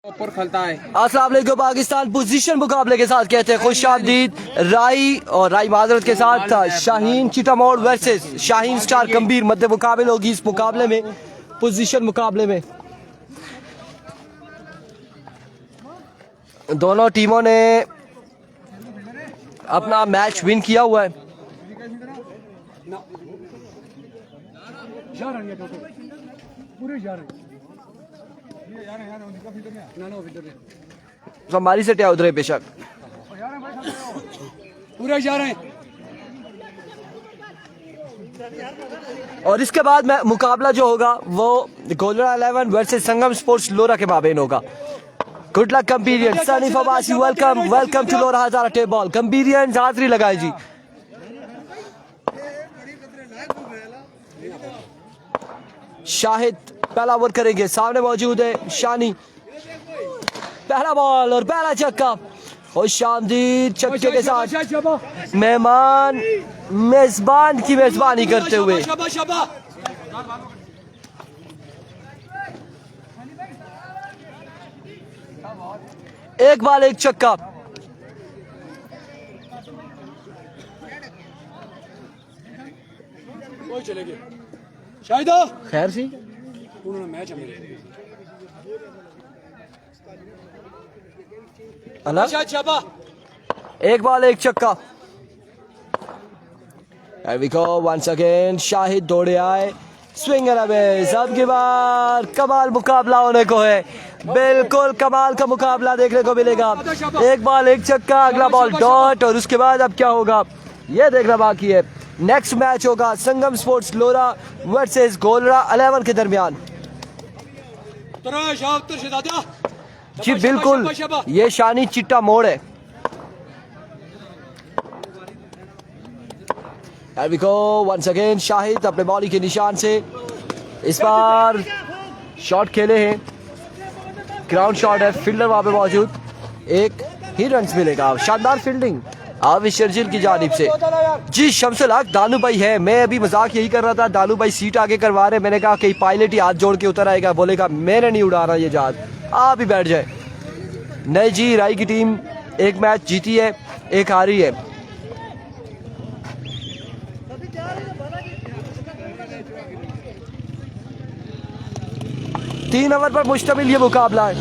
ऊपर खलता है। अस्सलाम वालेकुम। पाकिस्तान पोजीशन मुकाबले के साथ कहते हैं खुशामदीद। राई और राई माजरत के साथ शाहीन चिटामोड़ वर्सेस शाहीन स्टार गंभीर मध्य मुकाबले होगी इस मुकाबले में, पोजीशन मुकाबले में। दोनों टीमों ने अपना मैच विन किया हुआ है। हमारी से क्या उधरे बेशक पूरे जा रहे हैं। और इसके बाद में मुकाबला जो होगा वो गोलरा 11 वर्सेस संगम स्पोर्ट्स लोरा के माबेन होगा। गुड लक कंपीरियंस। सनी फबासी welcome to Lora Hazara tape ball. कंपीरियंस हाजरी लगाए जी। शाहिद पहला ओवर करेंगे, सामने मौजूद है शानी। पहला बॉल और पहला छक्का। खुशामदीद छक्के के साथ मेहमान मेजबान की मेजबानी करते हुए एक बॉल एक छक्का। चले गए शाहिद खैर सी उन्होंने मैच है मेरे एक बॉल एक छक्का। Here we go once again। Shahid दौड़े आए, स्विंग अब की बार कमाल मुकाबला होने को है, बिल्कुल कमाल का मुकाबला देखने को मिलेगा। एक बॉल एक छक्का, अगला बॉल डॉट और उसके बाद अब क्या होगा ये देखना बाकी है। नेक्स्ट मैच होगा संगम स्पोर्ट्स लोरा वर्सेस गोलरा 11 के दरमियान। जी बिल्कुल, ये शानी चिट्टा मोड़ है। Here we go once again। Shahid अपने बॉलिंग के निशान से इस बार शॉट खेले हैं, ग्राउंड शॉट है, फील्डर वहां पे मौजूद, एक ही रन मिलेगा। शानदार फील्डिंग आविश शर्जिल की जानिब से। जी शमसुल हक दानू भाई है, मैं अभी मजाक यही कर रहा था, दानू भाई सीट आगे करवा रहे, मैंने कहा कहीं पायलट ही हाथ जोड़ के उतर आएगा, बोलेगा मैंने नहीं उड़ा रहा ये जहाज, आप ही बैठ जाए। नहीं जी, राई की टीम एक मैच जीती है, एक हारी है। तीन ओवर पर मुश्तमिल ये मुकाबला है।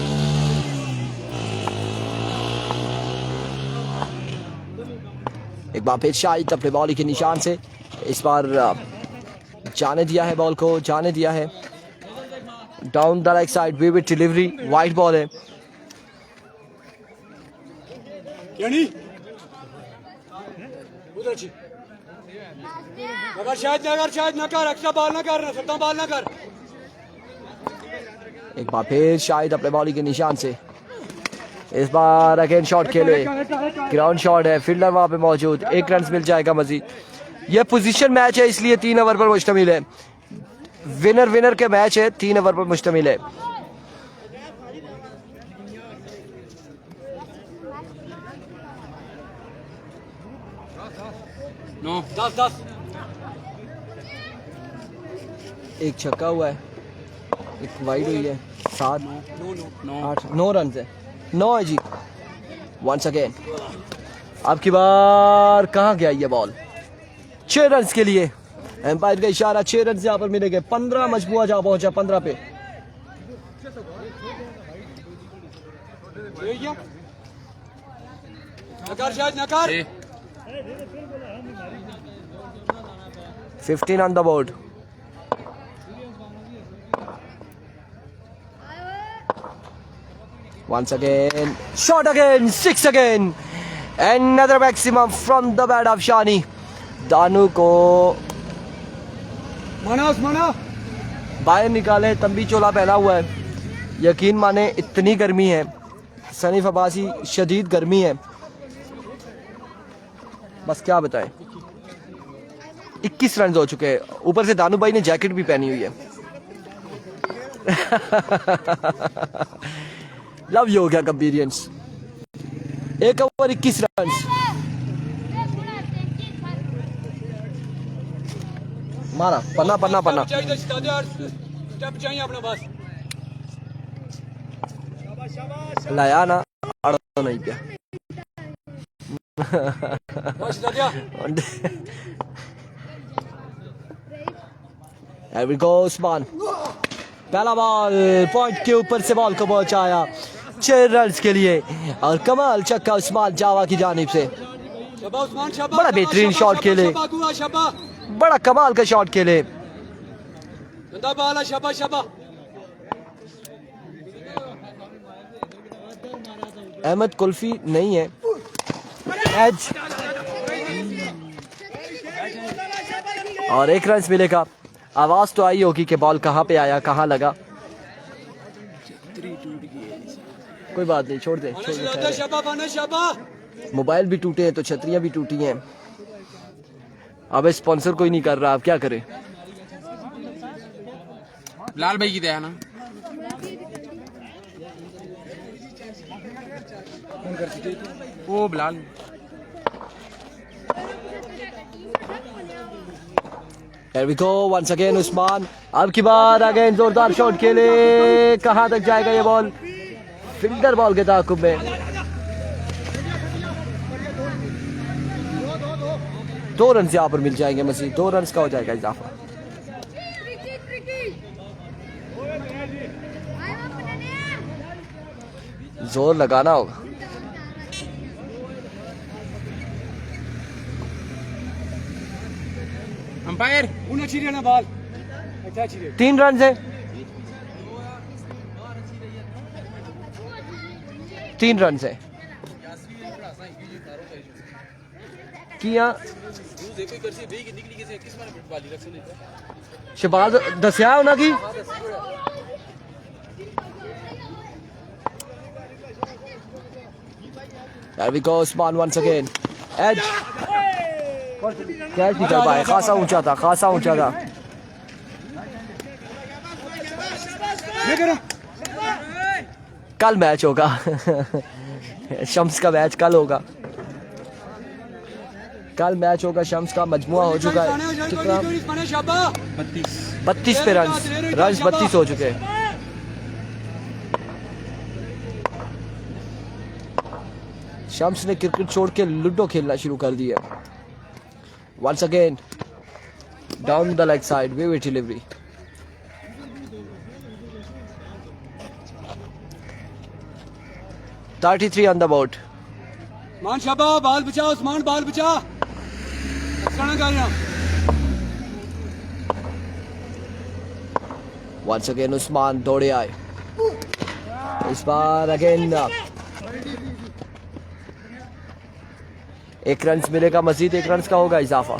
एक बार फिर शाहिद अपने बॉल के निशान से इस बार जाने दिया है, बॉल को जाने दिया है down the right side, vivid delivery, wide ball है। एक बार फिर शाहिद अपने बॉल के निशान से इस बार अगेन शॉट खेले, ग्राउंड शॉट है, फील्डर वहां पे मौजूद, एक रन मिल जाएगा मजीद। यह पोजीशन मैच है इसलिए 3 ओवर पर मुश्तमिल है, विनर के मैच है, 3 ओवर पर मुश्तमिल है। एक छक्का हुआ है, एक वाइड हुई है, 9 रन है, 9 है जी। वंस अगेन अब की बार कहाँ गया ये बॉल, 6 रन के लिए एम्पायर का इशारा, 6 रन यहाँ पर मिलेंगे। 15 मजबूआ जा पहुंचा 15 पे। नकार 15 on the board। Once again, shot again, 6 again, another maximum from the bat of Shani। Danu को माना बाहर निकाले, तंबी चोला पहना हुआ है, यकीन माने इतनी गर्मी है, सनी फबासी शदीद गर्मी है, बस क्या बताएं। 21 रन हो चुके हैं, ऊपर से दानू भाई ने जैकेट भी पहनी हुई है। लव यू हो गया कंपीरियंस। एक ओवर 21 रन। मारा पन्ना पन्ना पन्ना। लाया ना अड़ो नहीं पिया बस दिया Here we go, उस्मान पहला बॉल पॉइंट के ऊपर से बॉल को पहुंचाया 6 रन के लिए और कमाल छक्का उस्मान जावा की जानिब से शाबाश उस्मान शाबाश बड़ा बेहतरीन शॉट खेले बड़ा कमाल का शॉट खेले गंदा बॉल है शाबाश शाबाश अहमद कुल्फी नहीं है एज और 1 रन मिलेगा आवाज तो आई होगी कि बॉल कहाँ पे आया कहाँ लगा कोई बात नहीं छोड़ दे मोबाइल भी टूटे हैं तो छतरियां भी टूटी हैं अब स्पॉन्सर कोई नहीं कर रहा अब क्या करें लाल भाई की दया ना वो Bilal Here we go once again Usman अब की बार अगेन जोरदार शॉट खेले कहां तक जाएगा ये बॉल फिल्डर बॉल के ताकुब में 2 रन यहाँ पर मिल जाएंगे मजीद 2 रन का हो जाएगा इजाफा जोर लगाना होगा अंपायर उन्हें छिड़े ना बॉल अच्छा छिड़े 3 रन है 3 रन है किया शहबाज दसिया होना की There we go Usman once again edge catch नहीं कर पाए खासा ऊंचा था कल मैच होगा शम्स का मैच कल होगा शम्स का मजमुआ हो चुका है कितना 32 पे रन 32 हो चुके हैं शम्स ने क्रिकेट छोड़ के लूडो खेलना शुरू कर दिया once again down the leg side vivid delivery .33 on the board मान शाबाश बॉल बचा उस्मान बॉल बचा एक्स्ट्रा कर रहा once again उस्मान दौड़े आए इस बार अगेन 1 रन मिलेगा मजीद 1 रन का होगा इजाफा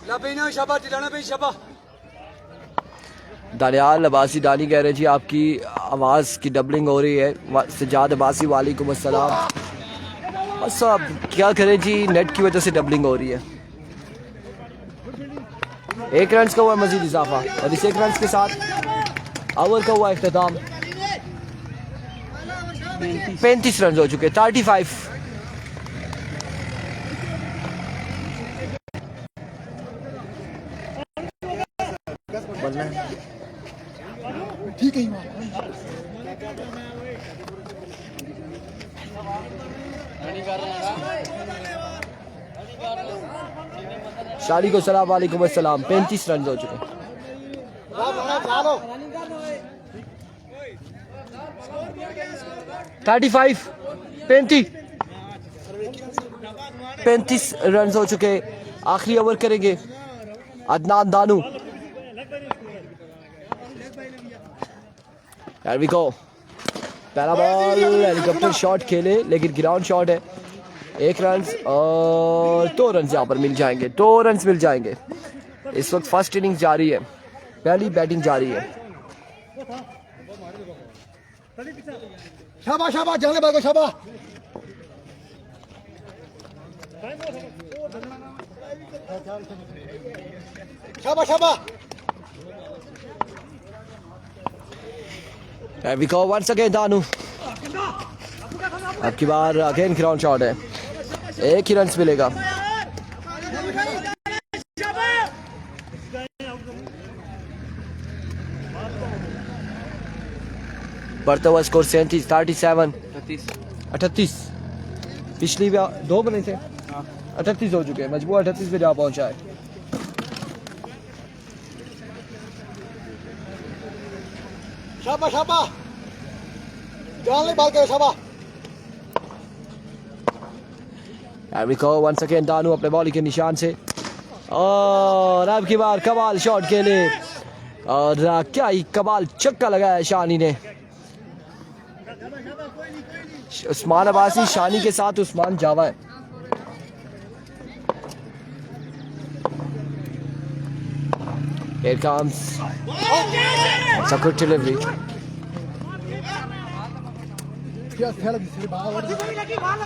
लाबेना शाबाश दिलाना भाई शाबाश दानियाल अब्बासी डानी कह रहे जी आपकी आवाज़ की डबलिंग हो रही है सजाद अब्बासी वालेकुम अस्सलाम सब क्या करें जी नेट की वजह से डबलिंग हो रही है 1 रन का हुआ मजीद इजाफा और इस 1 रन के साथ ओवर का हुआ इख्तिताम 35 रन हो चुके 35 ठीक है शादी को सलाम वालेकुम अस्सलाम 35 रन हो चुके 35 रन हो चुके आखिरी ओवर करेंगे Adnan Danu There we go पहला बॉल हेलीकॉप्टर शॉट खेले लेकिन ग्राउंड शॉट है 1 रन और 2 रन यहाँ पर मिल जाएंगे 2 रन मिल जाएंगे इस वक्त फर्स्ट इनिंग्स जारी है पहली बैटिंग जारी है शाबाश शाबाश जाने भाई को शाबाश शाबाश शाबाश There we go once again Danu अब की बार अगेन ग्राउंड शॉट है, एक ही रन मिलेगा। बढ़ता हुआ स्कोर 38। पिछली भी 2 बने थे, 38 हो चुके हैं, मजबूर 38 पे जा पहुंचा है। शाबाश शाबाश, जान ले बाल करो शाबाश। And we go once again Danu अपने बॉलिंग के निशान से, और अब की बार कमाल शॉट के लिए, और क्या ही कमाल छक्का लगाया है शानी ने। उस्मान अब्बासी शानी के साथ उस्मान जावा है। Here comes it's a good delivery. क्या खेल लगी बाल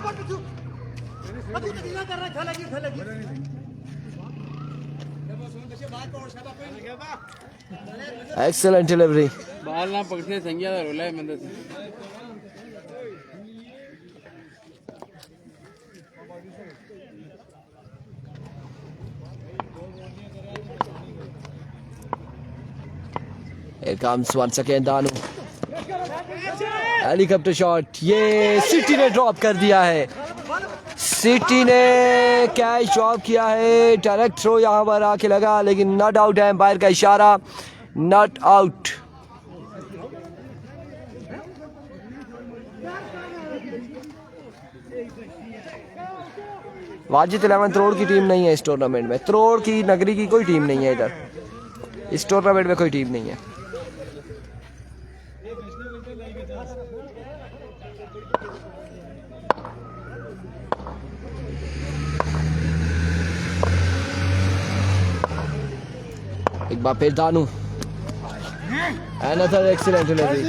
Excellent delivery. बाल ना पकड़ने संज्ञा था रोला है मंदिर से। Here comes once again Danu, helicopter shot, ये सिटी ने ड्रॉप कर दिया है। सिटी ने कैच ड्रॉप किया है, डायरेक्ट थ्रो यहाँ पर आके लगा, लेकिन नॉट आउट है, एम्पायर का इशारा, नॉट आउट। वाजिद 11 त्रोड़ की टीम नहीं है इस टूर्नामेंट में, त्रोड़ की नगरी की कोई टीम नहीं है इधर, इस टूर्नामेंट में कोई टीम नहीं है। एक बार फिर Danu, another excellent delivery,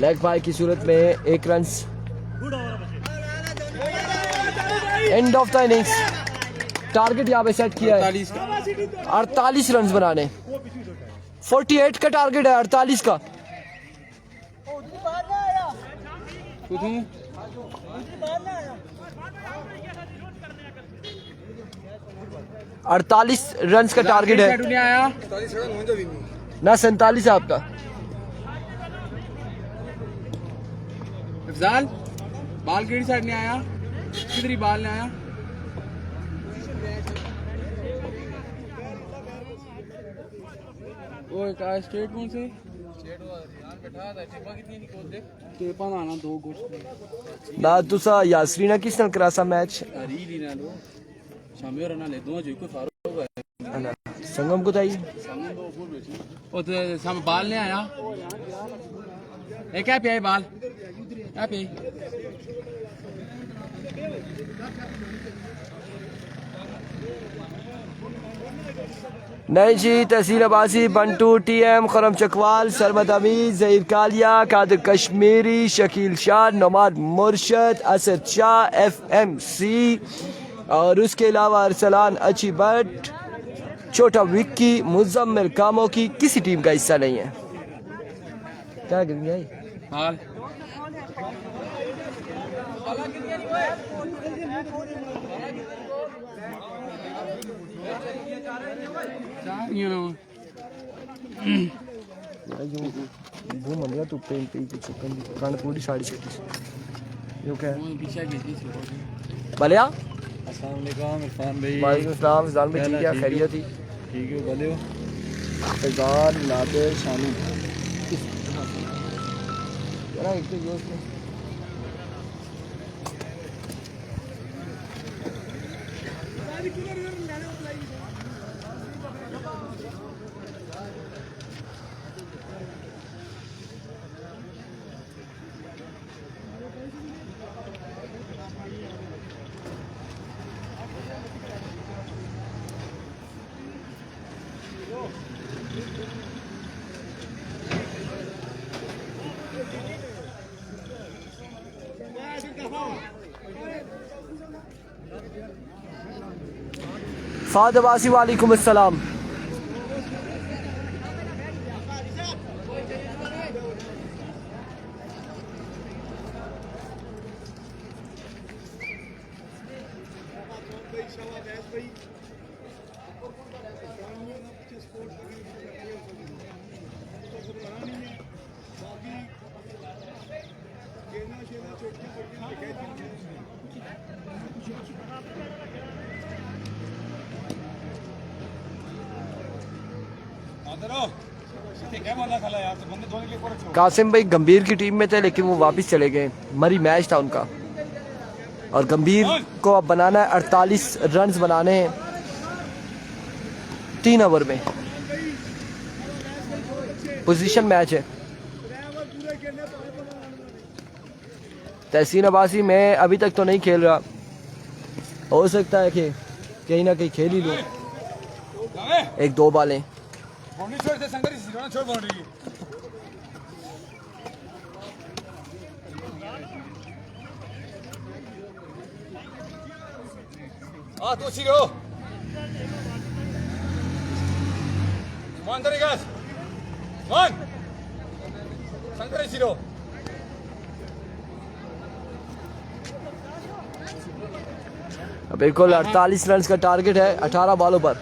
leg bye की सूरत में 1 run. End of the innings, target यहाँ पे सेट किया है 48 रन बनाने, 48 का टारगेट है, 48 का। 48 रन का टारगेट है ना, 47 है आपका। अफजाल बाल केड़ी साइड नहीं आया, किधर ही बाल नहीं आया। वो एक स्टेट कौन से टेपा ना 2 गोश ना तुसा यासरी ना किस नाल करासा मैच रीली ना लो शामी और ना ले दो जो कोई फारो है ना संगम को ताई संगम दो फुल बेची ओ तो साम बाल नहीं आया। ए क्या पे बाल क्या पे नहीं जी, तहसील अब्बासी, बंटू, टीएम, खरम चकवाल, सरमद अमीर, जहीर कालिया, कादिर कश्मीरी, शकील शाह, नमाद मुर्शद, असद शाह, एफएमसी, और उसके अलावा अरसलान अच्छी भट्ट, छोटा विक्की, मुजम्मिल कामों की किसी टीम का हिस्सा नहीं है। क्या कर गया बाल वो मंदिर तो पेन पे कुछ कान पूरी साड़ी छेटी यो क्या है पीछे भेजी भलिया। अस्सलाम वालेकुम इरफान भाई। वालेकुम सलाम, इरफान भाई ठीक है, खैरियत थी? ठीक है, भले हो। फैजान नादिर शानी जरा एक तो जोश में फाद अब्बासी वालेकुम अस्सलाम। क्या बंदा खाला यार, तो बंदे धोने के लिए पूरा छोड़। कासिम भाई गंभीर की टीम में थे लेकिन वो वापस चले गए, मरी मैच था उनका। और गंभीर को अब बनाना है 48 रन्स बनाने हैं 3 ओवर में। पोजीशन मैच है। तहसीन अब्बासी मैं अभी तक तो नहीं खेल रहा, हो सकता है कि कहीं ना कहीं खेल ही लूँ। 1-2 बालें बाउंड्री छोड़ दे संगरी, सिरोना छोड़ बाउंड्री। तू सिरो मान तरीकास मान संगरी सिरो। बिल्कुल 48 रन का टारगेट है 18 बालों पर।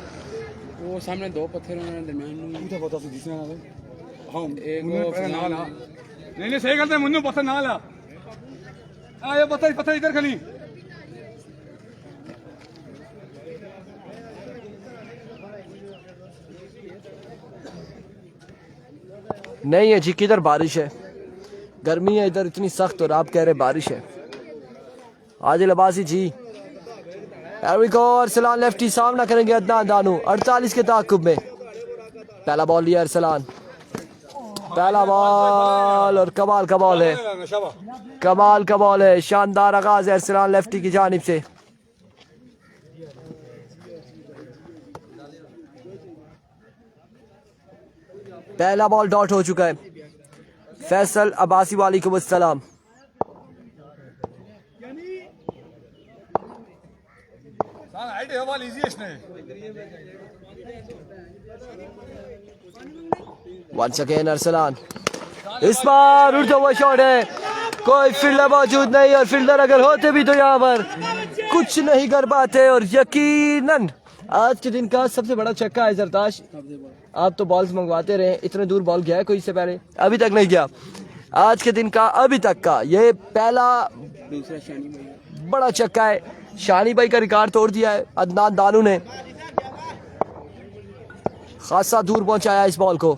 वो सामने 2 पत्थर हैं दरमियान मुझे पता से दिसना ना हां एक ना ला नहीं सही करते मुन्नू पत्थर ना ला। ये पत्थर इधर खली। नहीं है जी, किधर बारिश है, गर्मी है इधर इतनी सख्त और आप कह रहे बारिश है। आदिल अब्बासी जी अरसलान लेफ्टी सामना करेंगे अदनान दानू 48 के ताकुब में। पहला बॉल लिया अरसलान, पहला बॉल और कमाल का बॉल है, कमाल का बॉल है। शानदार आगाज है अरसलान लेफ्टी की जानिब से। पहला बॉल डॉट हो चुका है। फैसल अब्बासी वालेकुम अस्सलाम। वंस अगेन अरसलान, इस बार उड़ता हुआ शॉट है, कोई फील्डर मौजूद नहीं और फील्डर अगर होते भी तो यहाँ पर कुछ नहीं कर पाते। और यकीनन आज के दिन का सबसे बड़ा छक्का है जरताश। आप तो बॉल्स मंगवाते रहे, इतने दूर बॉल गया है कोई इससे पहले? अभी तक नहीं गया। आज के दिन का अभी तक का ये पहला दूसरा शानी भाई बड़ा छक्का है। शानी भाई का रिकॉर्ड तोड़ दिया है अदनान दानू ने, खासा दूर पहुंचाया इस बॉल को।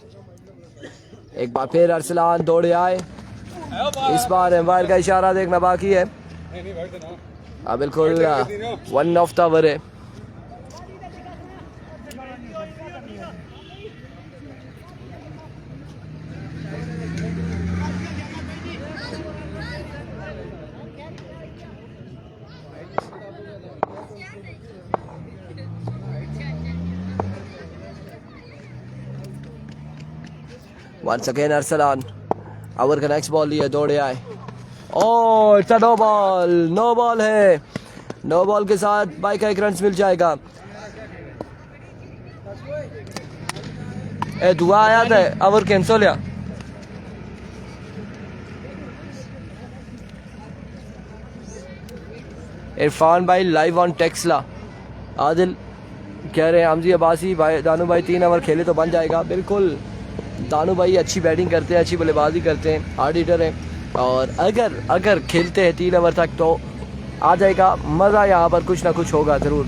एक बार फिर अरसलान दौड़े आए, इस बार एम्पायर का इशारा देखना बाकी है। बिल्कुल 1 ऑफ द ओवर है। Once again अरसलान ओवर का नेक्स्ट बॉल लिया, दौड़े आए। Oh it's no ball, no ball है। नो बॉल के साथ बाई का 1 रन मिल जाएगा। ए दुआ आया था, ओवर कैंसिल या इरफान भाई लाइव ऑन टेक्सला। आदिल कह रहे हैं हमजी अब्बासी भाई दानू भाई 3 ओवर खेले तो बन जाएगा। बिल्कुल दानू भाई अच्छी बैटिंग करते हैं, अच्छी बल्लेबाजी करते हैं, हार्ड हिटर हैं और अगर खेलते हैं 3 ओवर तक तो आ जाएगा मज़ा। यहाँ पर कुछ ना कुछ होगा ज़रूर।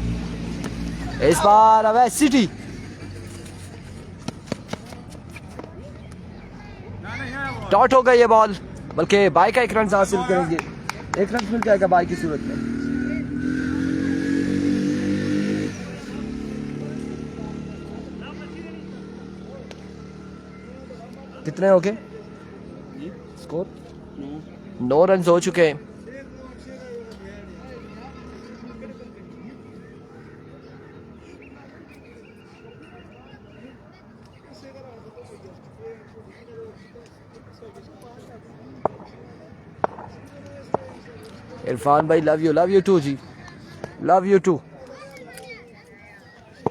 इस बार अवै सिटी डॉट होगा ये बॉल, बल्कि बाई का 1 रन हासिल करेंगे। 1 रन मिल जाएगा बाई की सूरत में। कितने हो गए स्कोर? 9 रन हो चुके हैं। इरफान भाई love you too ji, love you too.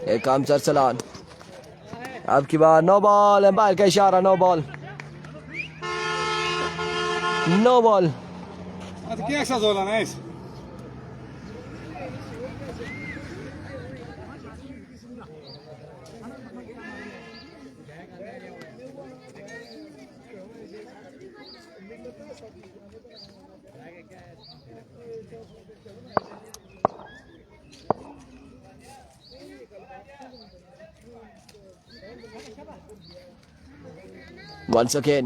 एक काम सर सलान, अब की बार नो बॉल, एम्पायर का इशारा no ball, no ball. Once again.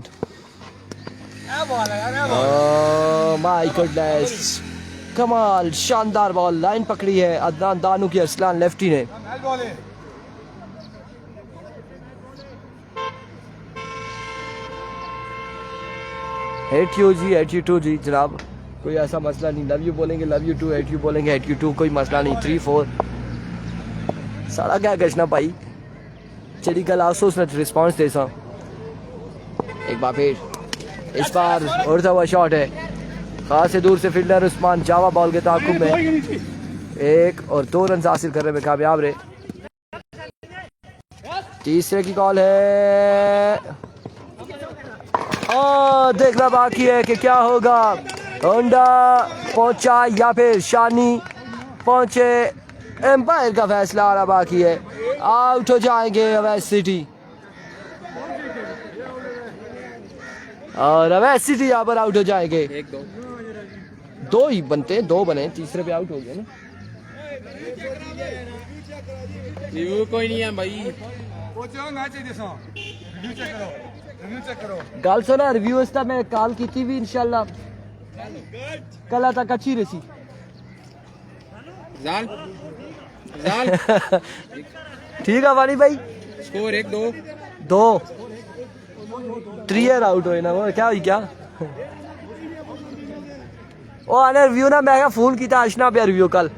ਇਹ ਬਾਲ ਹੈ ਯਾਰ, ਇਹ ਬਾਲ। Oh my goodness. कमाल, शानदार बॉल, लाइन पकड़ी है अदनान दानू की अरसलान लेफ्टी ने। मैच बॉल है। हेट यू जी, हेट यू टू जी जनाब, कोई ऐसा मसला नहीं। लव यू बोलेंगे love you too, hate you बोलेंगे हेट यू टू, कोई मसला नहीं। 3-4 सारा क्या गशना भाई, चली कल आसो उसने रिस्पॉन्स दे सा। एक बार फिर, इस बार उड़ता हुआ शॉट है, खास से दूर से फील्डर उस्मान जावा बॉल के ताकुब में 1 और 2 रन हासिल करने में कामयाब रहे। तीसरे की कॉल है, देखना बाकी है कि क्या होगा। होंडा पहुंचा या फिर शानी पहुंचे, एम्पायर का फैसला आना बाकी है। आउट हो जाएंगे अवैध सिटी, और अवैध सिटी यहाँ पर आउट हो जाएंगे। 2 ही बनते हैं, 2 बने, तीसरे पे आउट हो गए ना। रिव्यू कोई नहीं है भाई, पहुंचो मैच ही दिसो, रिव्यू चेक करो, रिव्यू चेक करो। गल सुना, रिव्यू इसका मैं कॉल की थी भी इंशाल्लाह कल तक अच्छी रही। जाल जाल ठीक है वानी भाई, स्कोर 1-2 2 3 आउट हुए ना, वो क्या हुई क्या। ओ आने रिव्यू ना, मैं फोन किया अशना पे रिव्यू कल।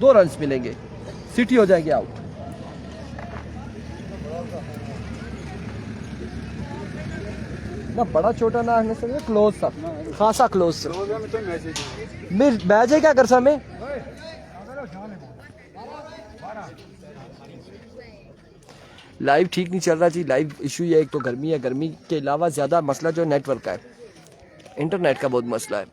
दो रन मिलेंगे, सिटी हो जाएगी आउट। ना बड़ा छोटा ना आने से क्लोज था, खासा क्लोज था। मैच है क्या कर सा में। लाइव ठीक नहीं चल रहा जी, लाइव इशू ये, एक तो गर्मी है, गर्मी के अलावा ज़्यादा मसला जो नेटवर्क का है, इंटरनेट का बहुत मसला है।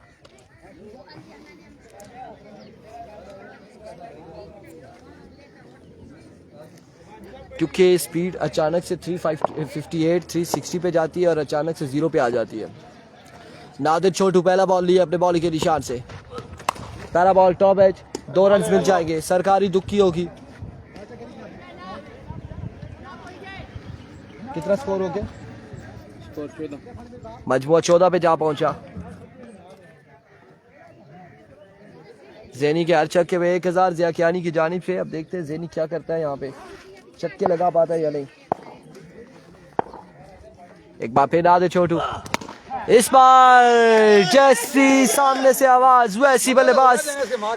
क्योंकि स्पीड अचानक से 358 360 पे जाती है और अचानक से 0 पे आ जाती है। नादिर छोटू पहला बॉल लिया अपने बॉल के निशान से, पहला बॉल टॉप एज, 2 रन मिल जाएंगे, सरकारी दुखी होगी। कितना स्कोर हो गया, स्कोर 14, मजमुआ 14 पे जा पहुंचा। ज़ेनी के हर छक्के में 1000 ज़ियाकियानी की जानिब से। अब देखते हैं ज़ेनी क्या करता है, यहाँ पे छक्के लगा पाता है या नहीं। एक बार फिर नादिर छोटू, इस बार जैसी सामने से आवाज वैसी बल्लेबाज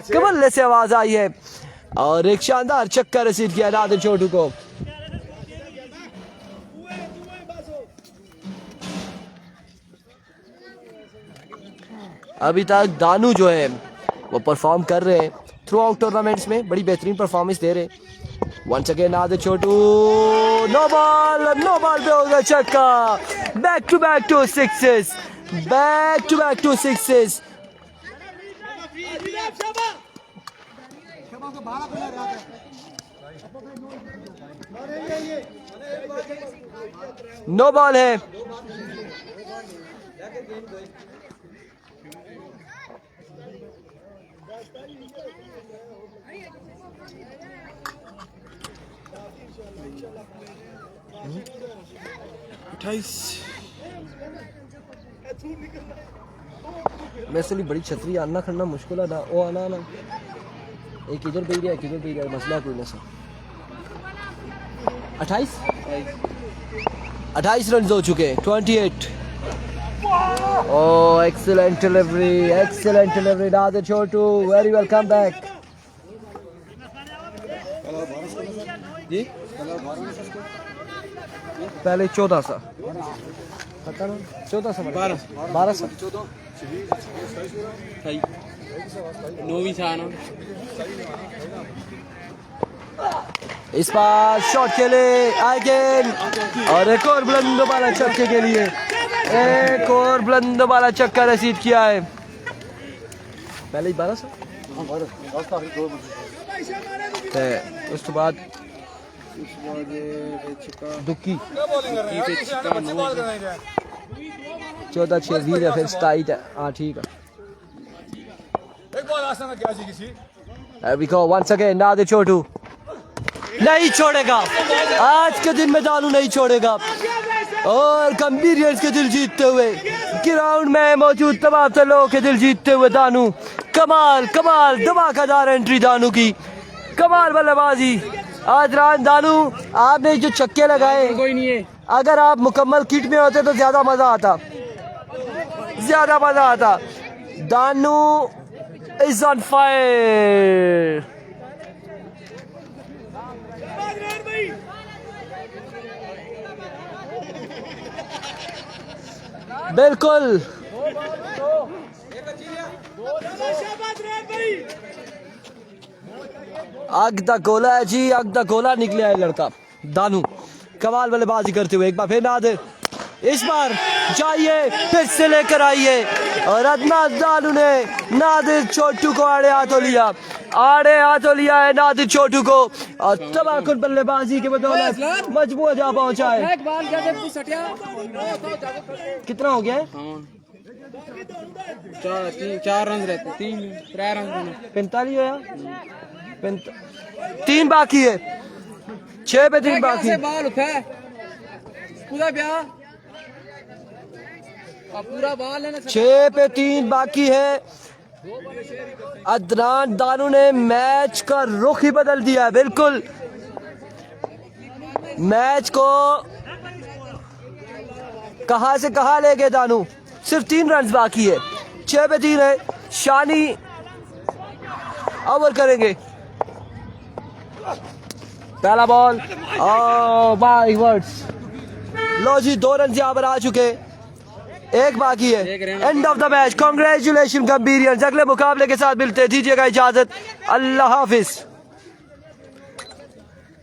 के बल्ले से आवाज आई है और एक शानदार छक्का रसीद किया नादिर छोटू को। अभी तक दानू जो है वो परफॉर्म कर रहे हैं थ्रू आउट टूर्नामेंट्स में, बड़ी बेहतरीन परफॉर्मेंस दे रहे हैं। Once again Nadir Chhotu, no ball पे होगा छक्का। Back to back 2 sixes, back to back 2 sixes. No ball है। वैसे भी बड़ी छतरी आना खड़ना मुश्किल है ना, वो आना ना, एक इधर पे गया, एक इधर पे गया, मसला कोई ना सर। 28 रन हो चुके हैं, 28। ओह एक्सीलेंट डिलीवरी नादिर छोटू, वेरी वेल कम बैक। जी पहले 14 सा, पता ना 14 सा 12 सा 9वीं छाना। इस बार शॉट के लिए अगेन, और एक और बुलंद वाला छक्के के लिए, एक और बुलंद वाला छक्का रसीद किया है। पहले ही 12 सा उस तो बाद दुक्की 14-6 है, फिर 27 है। हाँ ठीक है। एक बॉल आसान क्या जी किसी। There we go once again, Nadir Chotu नहीं छोड़ेगा, आज के दिन में दानू नहीं छोड़ेगा। और कंबीरियंस के दिल जीतते हुए ग्राउंड में मौजूद तमाम लोगों के दिल जीतते हुए दानू, कमाल कमाल धमाकेदार एंट्री दानू की, कमाल बल्लेबाजी। आज दानू आपने जो छक्के लगाए, कोई नहीं है। अगर आप मुकम्मल किट में होते तो ज्यादा मजा आता, ज्यादा मजा आता। Danu is on fire. बिल्कुल आग दा गोला है जी, आग दा गोला निकले है लड़का दानू, कमाल बल्लेबाजी करते हुए। एक बार फिर नादिर, इस बार जाइए फिर से लेकर आइए। और अदनान दानू ने नादिर छोटू को आड़े हाथों लिया, आड़े हाथों लिया है नादिर छोटू को, और तबाकुन बल्लेबाजी के बदौलत मजबूत जा पहुंचा है। कितना हो गया है? 4 रन रहते, 3 रन 45 हो या 3 बाकी है, 6 पे 3 बाकी है। बाल उठा है पूरा ब्याह, पूरा बाल है ना। 6 पे 3 बाकी है। अदनान दानू ने मैच का रुख ही बदल दिया है, बिल्कुल मैच को कहां से कहां ले गए दानू। सिर्फ 3 रन बाकी है, 6 पे 3 है। शानी ओवर करेंगे, पहला बॉल, बाय वर्ड्स। लो जी 2 रन यहाँ पर आ चुके, 1 बाकी है। End of the match, congratulation कंबीरियंस। अगले मुकाबले के साथ मिलते, दीजिएगा इजाजत, अल्लाह हाफिज।